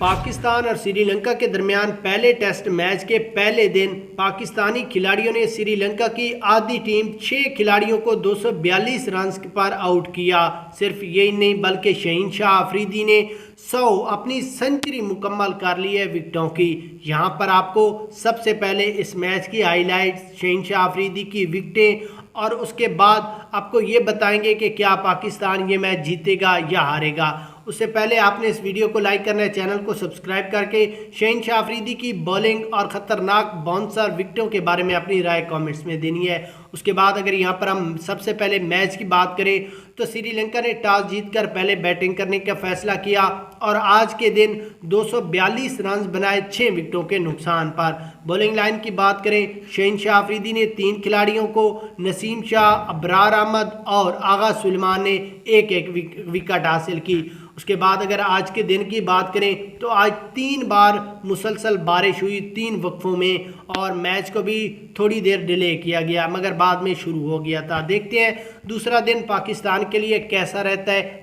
पाकिस्तान और श्रीलंका के दरमियान पहले टेस्ट मैच के पहले दिन पाकिस्तानी खिलाड़ियों ने श्रीलंका की आधी टीम 6 खिलाड़ियों को 242 रन पर आउट किया। सिर्फ यही नहीं बल्कि शहीन शाह अफरीदी ने 100 अपनी सेंचुरी मुकम्मल कर ली है विकेटों की। यहां पर आपको सबसे पहले इस मैच की हाईलाइट्स, शहीन शाह अफरीदी की विकेटें और उसके बाद आपको ये बताएंगे कि क्या पाकिस्तान ये मैच जीतेगा या हारेगा। उससे पहले आपने इस वीडियो को लाइक करना है, चैनल को सब्सक्राइब करके शहीन शाह अफरीदी की बॉलिंग और ख़तरनाक बाउंसर विकेटों के बारे में अपनी राय कमेंट्स में देनी है। उसके बाद अगर यहाँ पर हम सबसे पहले मैच की बात करें तो श्रीलंका ने टॉस जीतकर पहले बैटिंग करने का फैसला किया और आज के दिन 242 रन बनाए 6 विकेटों के नुकसान पर। बॉलिंग लाइन की बात करें, शहीन शाह अफरीदी ने 3 खिलाड़ियों को, नसीम शाह, अबरार अहमद और आगा सुलेमान ने एक एक विकेट हासिल की। उसके बाद अगर आज के दिन की बात करें तो आज 3 बार मुसलसल बारिश हुई 3 वक्फों में और मैच को भी थोड़ी देर डिले किया गया मगर बाद में शुरू हो गया था। देखते हैं दूसरा दिन पाकिस्तान के लिए कैसा रहता है।